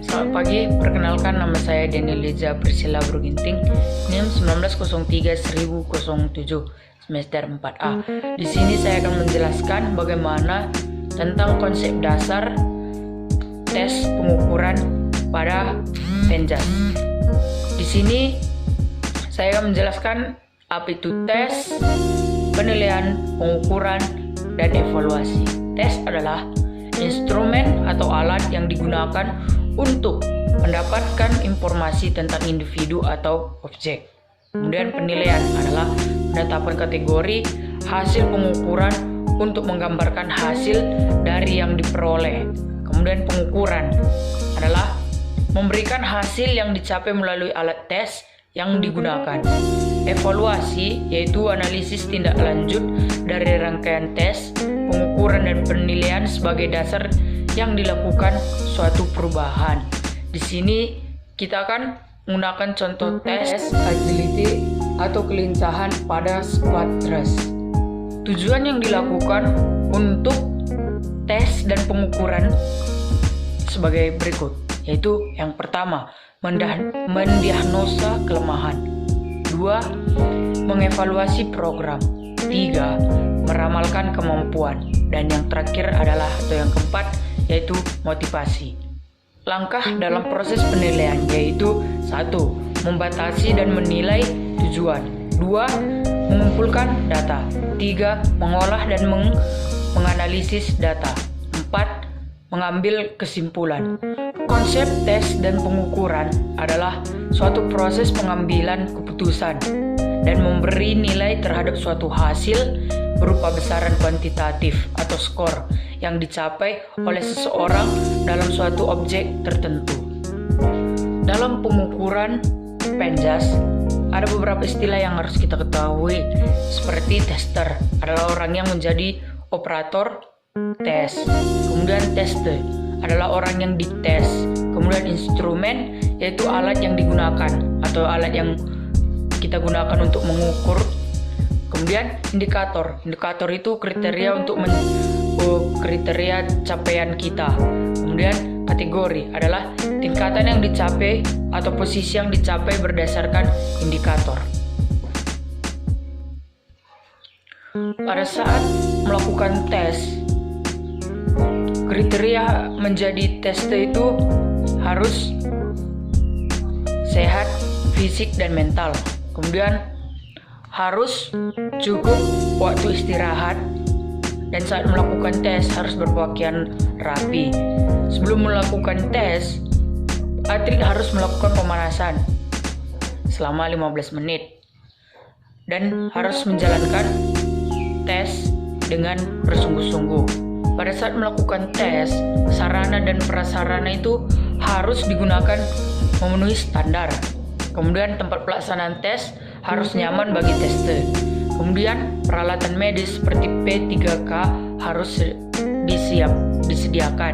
Selamat pagi, perkenalkan nama saya Deniliza Priscilla Bruginting, NIM 1903-1007, semester 4A. Di sini saya akan menjelaskan bagaimana tentang konsep dasar tes pengukuran pada Penjas. Di sini saya akan menjelaskan apa itu tes, penilaian, pengukuran, dan evaluasi. Tes adalah instrumen atau alat yang digunakan untuk mendapatkan informasi tentang individu atau objek. Kemudian penilaian adalah penetapan kategori hasil pengukuran untuk menggambarkan hasil dari yang diperoleh. Kemudian pengukuran adalah memberikan hasil yang dicapai melalui alat tes yang digunakan. Evaluasi yaitu analisis tindak lanjut dari rangkaian tes, pengukuran dan penilaian sebagai dasar yang dilakukan suatu perubahan. Di sini kita akan menggunakan contoh tes agility atau kelincahan pada squat thrust. Tujuan yang dilakukan untuk tes dan pengukuran sebagai berikut, yaitu yang pertama, mendiagnosa kelemahan. 2. Mengevaluasi program. 3. Meramalkan kemampuan. Dan yang terakhir adalah atau yang keempat, yaitu motivasi. Langkah dalam proses penilaian yaitu 1. Membatasi dan menilai tujuan. 2. Mengumpulkan data. 3. Mengolah dan menganalisis data. 4. Mengambil kesimpulan. Konsep tes dan pengukuran adalah suatu proses pengambilan keputusan dan memberi nilai terhadap suatu hasil berupa besaran kuantitatif atau skor yang dicapai oleh seseorang dalam suatu objek tertentu. Dalam pengukuran Penjas, ada beberapa istilah yang harus kita ketahui, seperti tester adalah orang yang menjadi operator tes, kemudian tester adalah orang yang dites, kemudian instrumen yaitu alat yang digunakan atau alat yang kita gunakan untuk mengukur. Kemudian indikator itu kriteria untuk kriteria capaian kita. Kemudian kategori adalah tingkatan yang dicapai atau posisi yang dicapai berdasarkan indikator. Pada saat melakukan tes, kriteria menjadi tester itu harus sehat fisik dan mental. Kemudian harus cukup waktu istirahat, dan saat melakukan tes harus berpakaian rapi. Sebelum melakukan tes, atlet harus melakukan pemanasan selama 15 menit dan harus menjalankan tes dengan bersungguh-sungguh. Pada saat melakukan tes, sarana dan prasarana itu harus digunakan memenuhi standar. Kemudian tempat pelaksanaan tes harus nyaman bagi tester. Kemudian peralatan medis seperti P3K harus disediakan.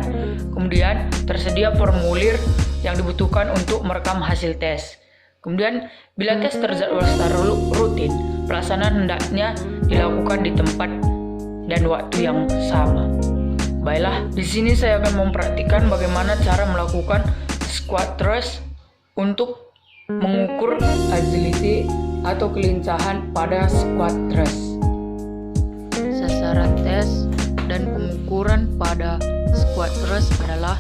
Kemudian tersedia formulir yang dibutuhkan untuk merekam hasil tes. Kemudian bila tes terjadwal secara rutin, pelaksanaan hendaknya dilakukan di tempat dan waktu yang sama. Baiklah, di sini saya akan mempraktikkan bagaimana cara melakukan squat thrust untuk mengukur agility atau kelincahan pada squat thrust. Sasaran tes dan pengukuran pada squat thrust adalah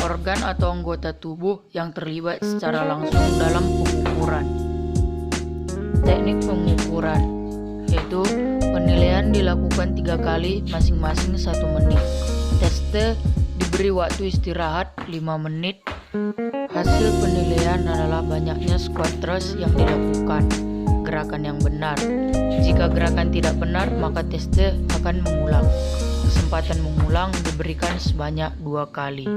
organ atau anggota tubuh yang terlibat secara langsung dalam pengukuran. Teknik pengukuran yaitu penilaian dilakukan 3 kali masing-masing 1 menit. Tester diberi waktu istirahat 5 menit. Hasil penilaian adalah banyaknya squat thrust yang dilakukan, gerakan yang benar. Jika gerakan tidak benar, maka tester akan mengulang. Kesempatan mengulang diberikan sebanyak 2 kali.